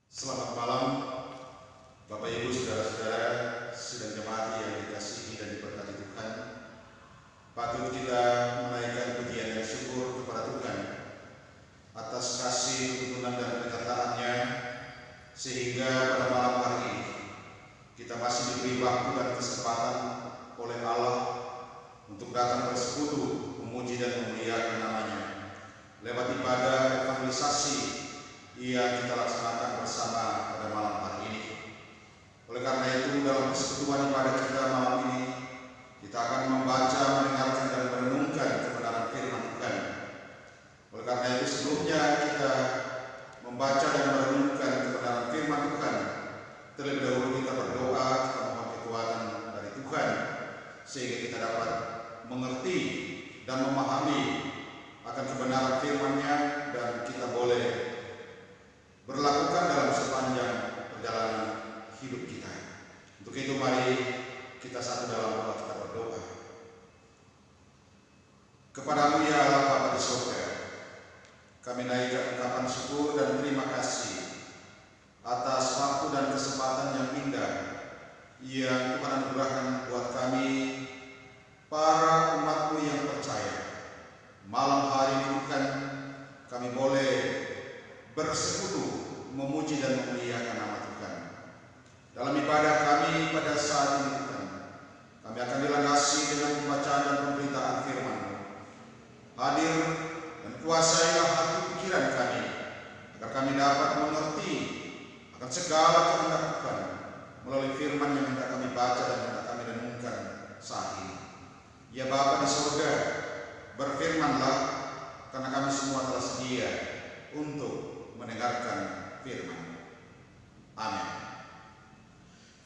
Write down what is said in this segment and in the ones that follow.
Selamat malam, Bapak Ibu, saudara-saudara, sidang jemaat yang dikasihi dan diberkati Tuhan. Patut kita menaikkan pujian dan syukur kepada Tuhan atas kasih, tuntunan dan penyertaannya, sehingga pada malam hari ini kita masih diberi waktu dan kesempatan oleh Allah untuk datang bersekutu, memuji dan memuliakan namanya lewat ibadah evangelisasi yang kita laksanakan bersama pada malam hari ini. Oleh karena itu, dalam persekutuan ibadah kita malam ini, kita akan membaca, mendengarkan dan merenungkan kebenaran firman Tuhan. Oleh karena itu, sebelumnya kita membaca dan merenungkan kebenaran firman Tuhan, terlebih dahulu kita berdoa, kita mohon kekuatan dari Tuhan, sehingga kita dapat mengerti dan memahami akan kebenaran firman-Nya, dan kita boleh berlakukan dalam sepanjang perjalanan hidup kita. Untuk itu mari kita satu dalam doa, kita berdoa. Kepadamu ya Allah Bapa di surga, kami naikkan ungkapan syukur dan terima kasih atas waktu dan kesempatan yang indah yang Tuhan anugerahkan buat kami, para umat-Mu yang percaya. Malam hari ini Tuhan, kami boleh bersekutu, memuji dan memuliakan nama Tuhan. Dalam ibadah kami pada saat ini Tuhan, kami akan dilandasi dengan pembacaan dan pemberitaan firman-Mu. Hadir dan kuasailah hati pikiran kami, agar kami dapat mengerti akan segala kehendak Tuhan melalui firman yang hendak kami baca dan hendak kami renungkan saat ini. Ya Bapa di surga, berfirmanlah, karena kami semua telah sedia untuk mendengarkan firman. Amin.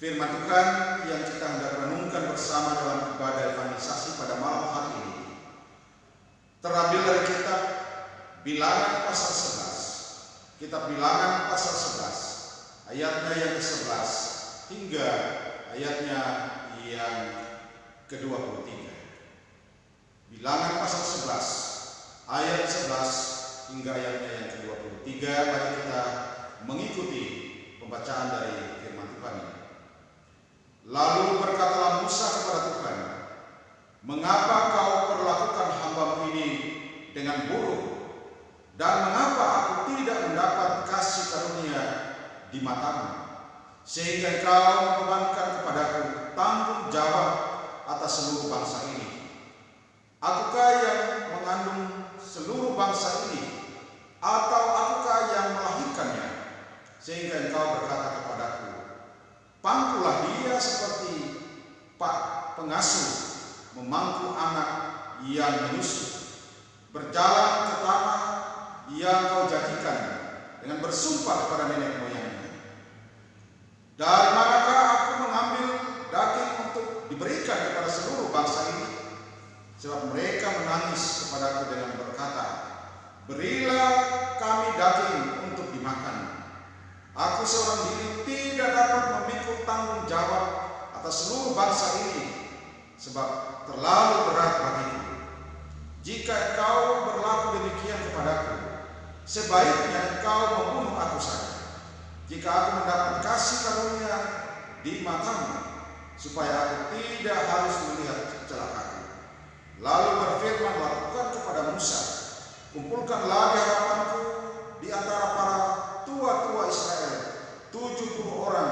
Firman Tuhan yang kita hendak renungkan bersama dalam ibadah evangelisasi pada malam hari ini terambil dari kitab Bilangan pasal 11. Kitab Bilangan pasal 11, ayatnya yang ke-11 hingga ayatnya yang ke-23. Bilangan pasal 11, ayat 11 hingga ayatnya yang ke-23. Mari kita mengikuti pembacaan dari firman Tuhan ini. Lalu berkatalah Musa kepada Tuhan, "Mengapa kau perlakukan hamba-Mu ini dengan buruk? Dan mengapa aku tidak mendapat kasih karunia di mata-Mu, sehingga Engkau membebankan kepadaku tanggung jawab atas seluruh bangsa ini? Akukah yang mengandung seluruh bangsa ini, atau akukah yang melahirkannya? Sehingga Engkau berkata kepadaku, pangkulah dia seperti pak pengasuh memangku anak yang menyusu. Berjalan ke tanah yang Kau janjikan dengan bersumpah kepada nenek moyangnya. Dari manakah aku mengambil daging untuk diberikan kepada seluruh bangsa ini? Sebab mereka menangis kepadaku dengan berkata, berilah kami daging untuk dimakan. Aku seorang diri tidak dapat memikul tanggung jawab atas seluruh bangsa ini, sebab terlalu berat bagiku. Jika Engkau berlaku demikian kepadaku, sebaiknya Engkau membunuh aku saja, jika aku mendapat kasih karunia di mata-Mu, supaya aku tidak harus melihat celakaku. Lalu berfirmanlah Tuhan kepada Musa, kumpulkanlah di hadapanku di antara para tua-tua Israel 70 orang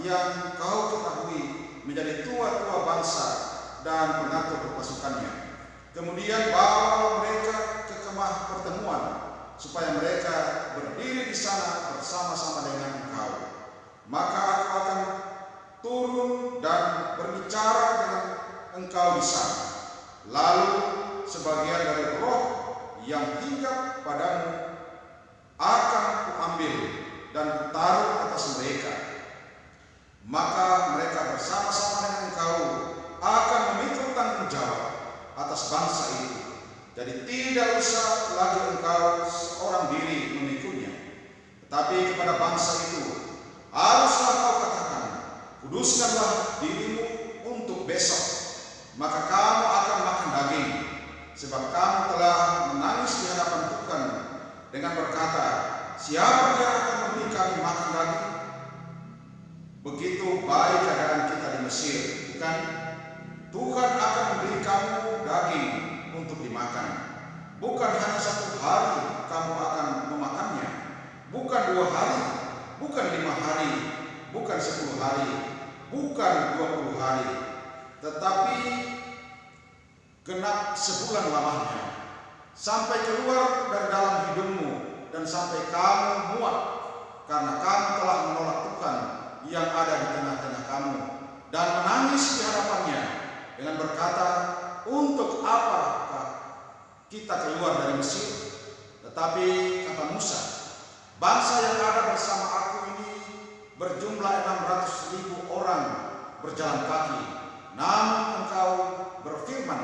yang Kau ketahui menjadi tua-tua bangsa dan pengatur pasukannya. Kemudian bawa mereka ke kemah pertemuan, supaya mereka berdiri di sana bersama-sama dengan Engkau. Maka aku akan turun dan berbicara dengan Engkau di sana. Lalu sebagian dari roh yang hinggap padamu akan kuambil dan kutaruh atas mereka. Maka mereka bersama-sama dengan Engkau akan memikul tanggung jawab atas bangsa itu. Jadi tidak usah lagi engkau seorang diri memikulnya, tetapi kepada bangsa itu haruslah kau katakan, kuduskanlah dirimu untuk besok, maka kamu akan makan daging, sebab kamu telah menangis di hadapan Tuhan dengan berkata, siapa yang akan memberi kami makan daging begitu baik keadaan kita di Mesir, bukan? Tuhan akan memberi kamu daging untuk dimakan. Bukan hanya 1 hari kamu akan memakannya, bukan 2 hari, bukan 5 hari, bukan 10 hari, bukan 20 hari, tetapi genap sebulan lamanya, sampai keluar dari dalam hidungmu dan sampai kamu muak, karena kamu telah menolak Tuhan yang ada di tengah-tengah kamu dan menangis di hadapannya dengan berkata, untuk apakah kita keluar dari Mesir? Tetapi kata Musa, bangsa yang ada bersama aku ini berjumlah 600.000 orang berjalan kaki. Namun engkau berfirman,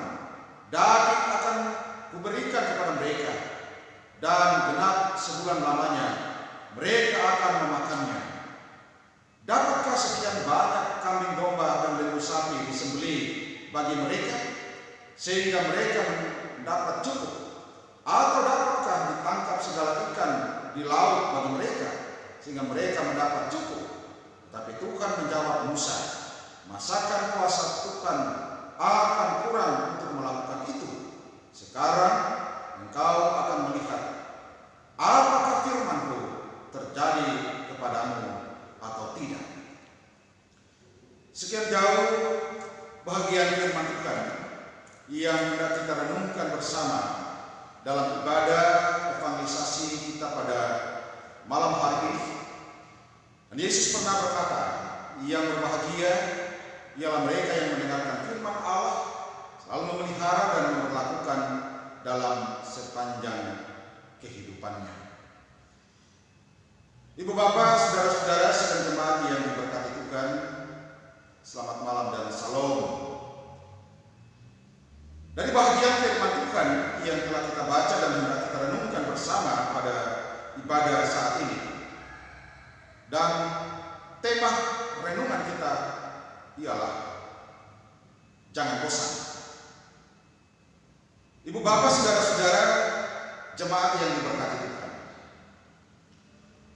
daging akan kuberikan kepada mereka, dan genap sebulan lamanya mereka akan memakannya. Dapatkah sekian banyak kambing domba dan lembu sapi disembelih bagi mereka, sehingga mereka mendapat cukup? Atau dapatkah ditangkap segala ikan di laut bagi mereka, sehingga mereka mendapat cukup? Tapi Tuhan menjawab Musa, masakan kuasa Tuhan akan kurang untuk melakukan itu? Sekarang engkau akan melihat apakah firman-Ku terjadi kepadamu atau tidak. Sekian jauh bahagian firman Tuhan yang hendak kita renungkan bersama dalam ibadah evangelisasi kita pada malam hari ini. Dan Yesus pernah berkata, yang berbahagia ialah mereka yang mendengarkan firman Allah, selalu memelihara dan memperlakukan dalam sepanjang kehidupannya. Ibu bapak, saudara-saudara sekalian jemaat yang diberkati Tuhan, selamat malam dan salam. Dari bahagian firman Tuhan yang telah kita baca dan hendak kita renungkan bersama pada ibadah saat ini, dan tema renungan kita ialah jangan bosan. Ibu bapak, saudara-saudara jemaat yang diberkati Tuhan,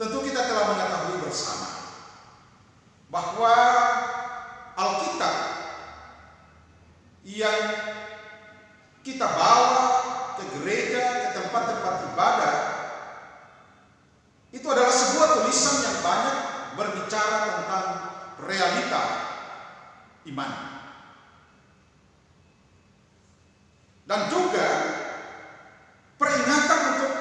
tentu kita telah mengetahui bersama bahwa Alkitab yang kita bawa ke gereja, ke tempat-tempat ibadah, itu adalah sebuah tulisan yang banyak berbicara tentang realita iman. Dan juga peringatan untuk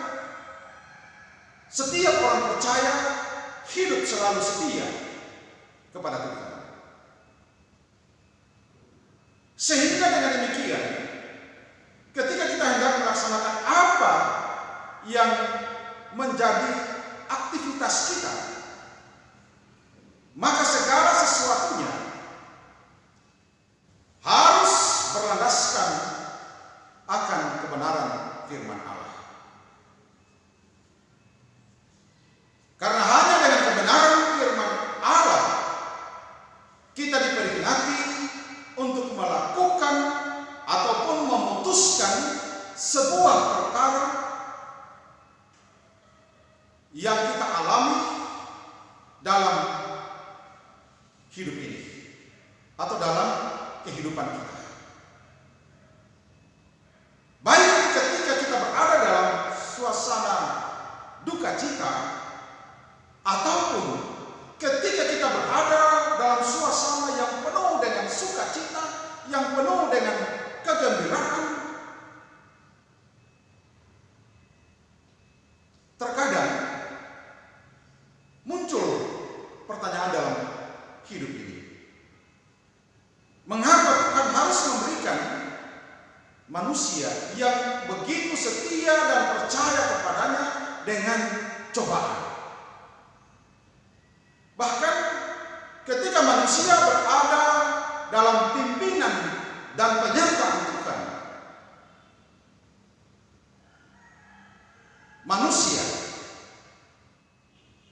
setiap orang percaya hidup selalu setia kepada Tuhan. Sehingga dengan demikian, ketika kita hendak melaksanakan apa yang menjadi aktivitas kita, maka segala sesuatunya harus berlandaskan akan kebenaran firman Allah. Karena hanya dengan kebenaran firman Allah kita diperingati untuk melakukan ataupun memutuskan sebuah perkara yang kita alami dalam hidup ini atau dalam kehidupan kita. Baik ketika kita berada dalam suasana duka cita, ataupun ketika kita berada dalam suasana yang penuh dengan sukacita, yang penuh dengan kegembiraan, terkadang muncul pertanyaan dalam hidup ini. Mengapa Tuhan harus memberikan manusia yang begitu setia dan percaya kepadanya dengan cobaan? Bahkan ketika manusia berada dalam pimpinan dan penyertaan Tuhan, manusia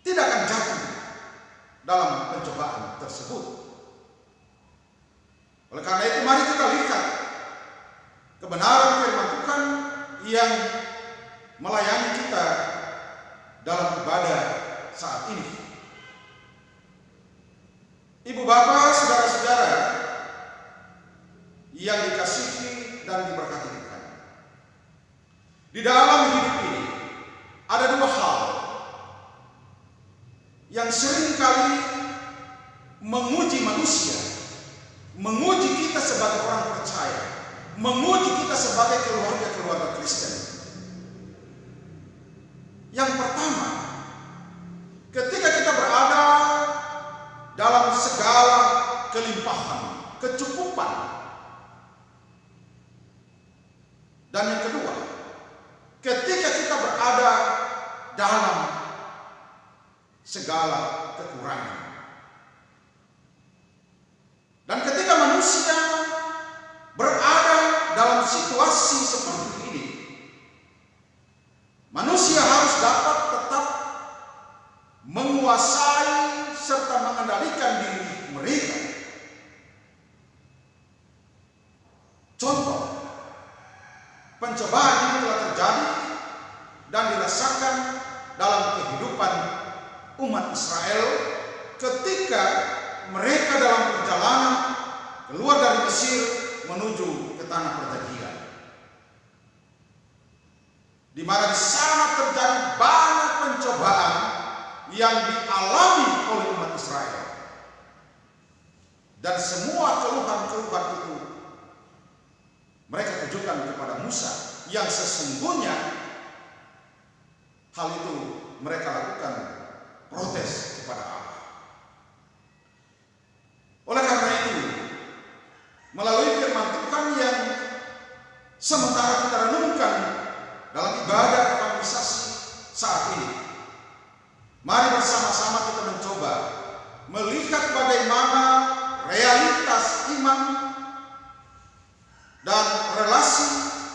tidak akan jatuh dalam pencobaan tersebut. Oleh karena itu, mari kita lihat kebenaran firman Tuhan yang melayani kita dalam ibadah saat ini. Ibu bapak, saudara-saudara yang dikasihi dan diberkati Tuhan, di dalam hidup ini ada dua hal yang seringkali menguji manusia, menguji kita sebagai orang percaya, menguji kita sebagai keluarga Kristen. Yang pertama, ketika kita berada dalam segala kelimpahan, kecukupan. Dan yang kedua, ketika kita berada dalam segala kekurangan. Dan ketika manusia berada dalam situasi seperti ini, manusia harus dapat tetap menguasai serta mengendalikan diri mereka. Contoh, pencobaan ini telah terjadi dan dirasakan dalam kehidupan umat Israel ketika mereka dalam perjalanan keluar dari Mesir menuju ke tanah perjanjian, di mana di sana terjadi banyak pencobaan yang dialami oleh umat Israel. Dan semua keluhan-keluhan itu mereka tujukan kepada Musa, yang sesungguhnya hal itu mereka lakukan protes kepada Allah. Oleh karena itu, melalui firman Tuhan yang sementara kita renungkan dalam ibadah evangelisasi saat ini, mari bersama-sama kita mencoba melihat bagaimana realitas iman dan relasi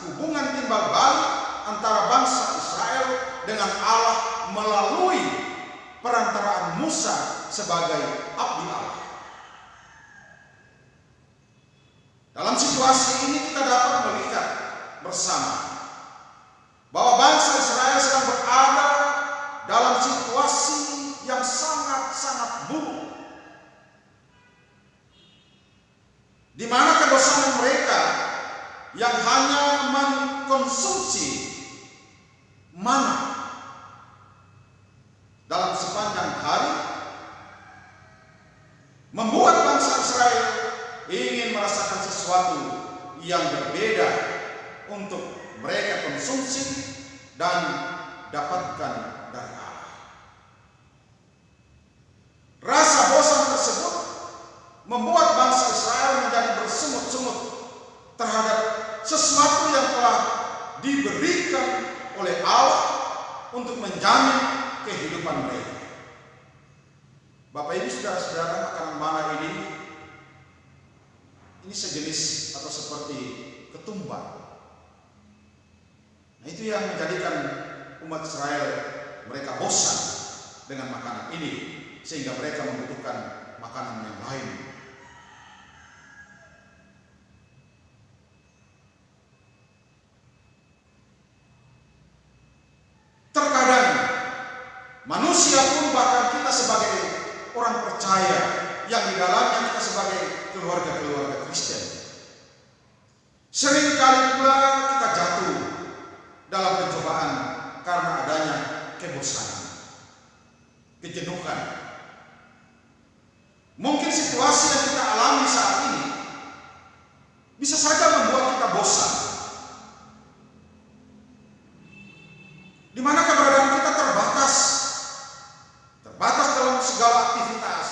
hubungan timbal balik antara bangsa Israel dengan Allah melalui perantaraan Musa sebagai abdi Allah. Dalam situasi ini kita dapat melihat bersama bahwa bangsa Israel sedang berada dalam situasi yang sangat-sangat buruk, di mana kedosanan mereka yang hanya mengkonsumsi mana dalam sepanjang hari membuat bangsa Israel ingin merasakan sesuatu yang berbeda untuk mereka konsumsi dan dapatkan dari Allah. Rasa bosan tersebut membuat bangsa Israel menjadi bersungut-sungut terhadap sesuatu yang telah diberikan oleh Allah untuk menjamin kehidupan mereka. Bapak Ibu saudara-saudara, makanan mana ini sejenis atau seperti ketumbar. Nah, itu yang menjadikan umat Israel mereka bosan dengan makanan ini, sehingga mereka membutuhkan makanan yang lain. Terkadang manusia pun, bahkan kita sebagai orang percaya yang di dalamnya kita sebagai keluarga Kristen, seringkali pula kita jatuh dalam pencobaan karena adanya kebosanan, kejenuhan. Mungkin situasi yang kita alami saat ini bisa saja membuat kita bosan, di mana keberadaan kita terbatas dalam segala aktivitas,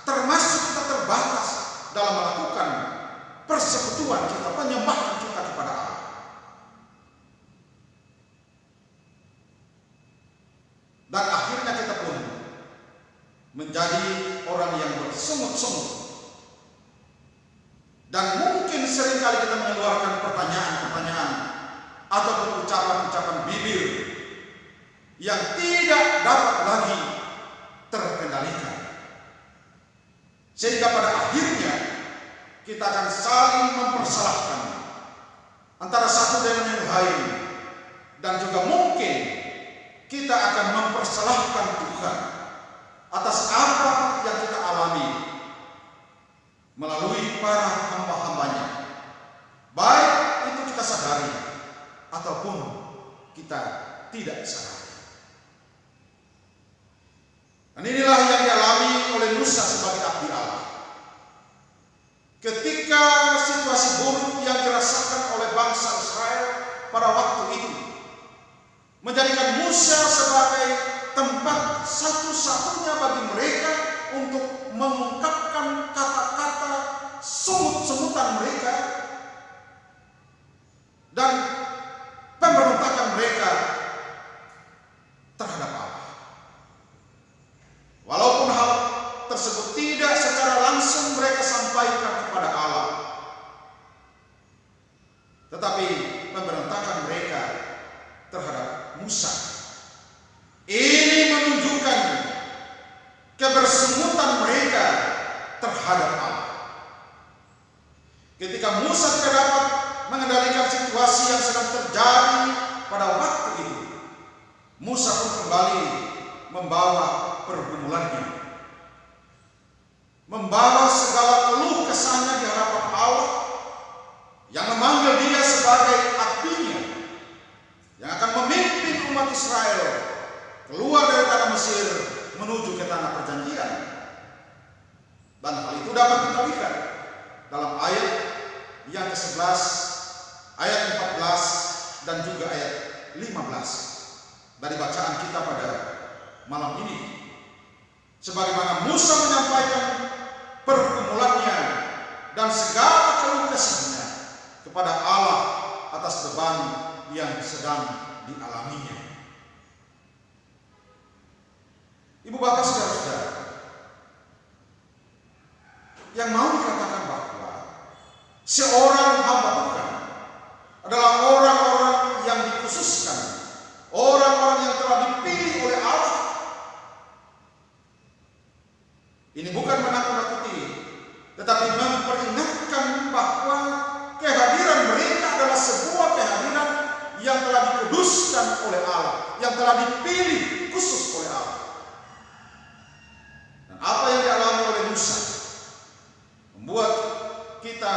termasuk kita terbatas dalam melakukan persekutuan kita, penyembahan kita kepada Allah. Dan akhirnya kita pun menjadi orang yang bersungut-sungut. Dan mungkin seringkali kita mengeluarkan pertanyaan-pertanyaan ataupun ucapan-ucapan bibir yang tidak dapat lagi terkendalikan. Sehingga pada akhirnya kita akan saling mempersalahkan antara satu dengan yang lain, dan juga mungkin kita akan mempersalahkan Tuhan atas apa yang kita alami mengungkapkan kata-kata semut-semutan mereka dan pemberontakan mereka terhadap Allah. Walaupun hal tersebut tidak secara langsung mereka sampaikan kepada Allah, tetapi pemberontakan mereka terhadap Musa ini menunjukkan kebersemutan mereka terhadap Allah. Ketika Musa tidak dapat mengendalikan situasi yang sedang terjadi pada waktu itu, Musa pun kembali membawa pergumulannya, membawa segala keluh kesahnya di hadapan Allah yang memanggil dia sebagai abdinya yang akan memimpin umat Israel keluar dari tanah Mesir menuju ke tanah perjanjian. Dan hal itu dapat kita lihat dalam ayat yang ke-11, ayat 14 dan juga ayat 15 dari bacaan kita pada malam ini. Sebagaimana Musa menyampaikan pergumulannya dan segala keluh kesahnya kepada Allah atas beban yang sedang dialaminya. Ibu bapak saudara-saudara, yang mau dikatakan bahwa seorang hamba Tuhan adalah orang-orang yang dikhususkan, orang-orang yang telah dipilih oleh Allah. Ini bukan menakut-nakuti, tetapi memperingatkan bahwa kehadiran mereka adalah sebuah kehadiran yang telah dikuduskan oleh Allah, yang telah dipilih khusus oleh Allah. Dan apa yang dialami oleh Musa membuat kita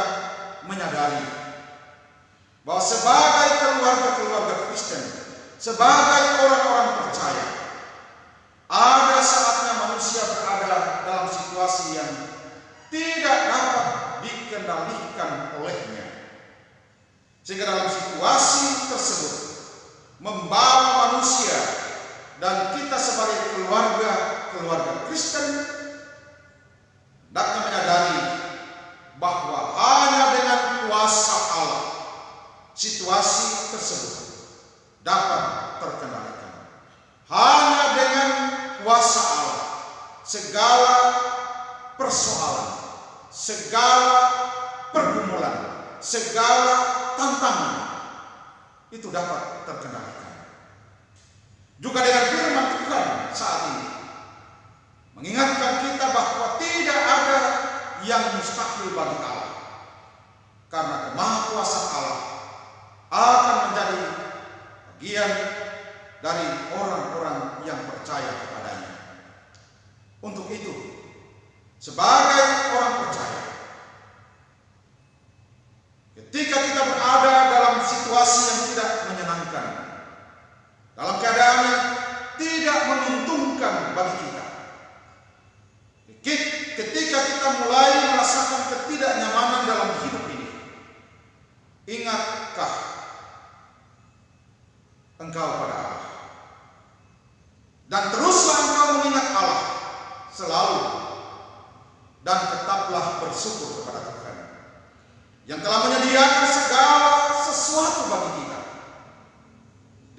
menyadari bahwa sebagai keluarga-keluarga Kristen, sebagai orang-orang percaya, ada saatnya manusia berada dalam situasi yang tidak dapat dikendalikan olehnya, sehingga dalam situasi tersebut membawa manusia dan kita sebagai keluarga Kristen hendaknya menyadari bahwa hanya dengan kuasa Allah situasi tersebut dapat terkendalikan. Hanya dengan kuasa Allah segala persoalan, segala pergumulan, segala tantangan itu dapat terkendalikan. Juga dengan firman Tuhan saat ini mengingatkan kita bahwa tidak ada yang mustahil bagi Allah, karena kemahakuasaan Allah akan menjadi bagian dari orang-orang yang percaya kepadanya. Untuk itu, sebagai orang percaya, ketika kita berada dalam situasi yang tidak menyenangkan, dalam keadaan yang tidak menguntungkan bagi kita, ketika kita mulai merasakan ketidaknyamanan dalam hidup ini, ingatkah engkau pada Allah, dan teruslah engkau mengingat Allah selalu, dan tetaplah bersyukur kepada Tuhan yang telah menyediakan segala sesuatu bagi kita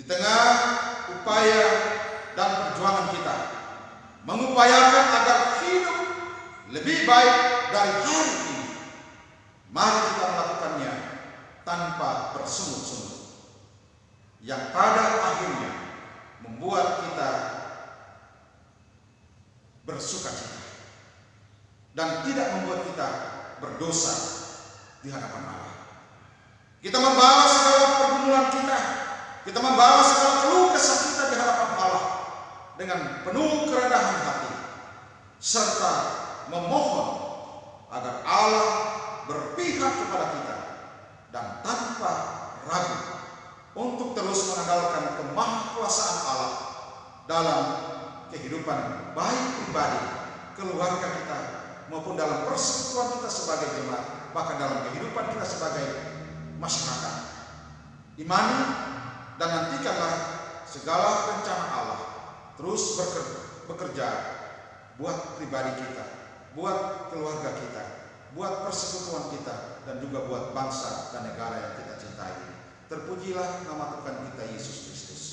di tengah upaya dan perjuangan kita mengupayakan agar hidup lebih baik dari hari ini. Mari kita melakukannya tanpa bersungut-sungut, yang pada akhirnya membuat kita bersukacita dan tidak membuat kita berdosa di hadapan Allah. Kita membawa segala pergumulan kita membawa segala keluh kesah kita di hadapan Allah dengan penuh kerendahan hati, serta memohon agar Allah berpihak kepada kita dan tanpa ragu untuk terus mengandalkan kemahakuasaan Allah dalam kehidupan baik pribadi, keluarga kita, maupun dalam persekutuan kita sebagai jemaat, bahkan dalam kehidupan kita sebagai masyarakat. Imani dan nantikanlah segala rencana Allah terus bekerja buat pribadi kita, buat keluarga kita, buat persekutuan kita, dan juga buat bangsa dan negara yang kita cintai. Terpujilah nama Tuhan kita Yesus Kristus.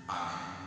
Amin.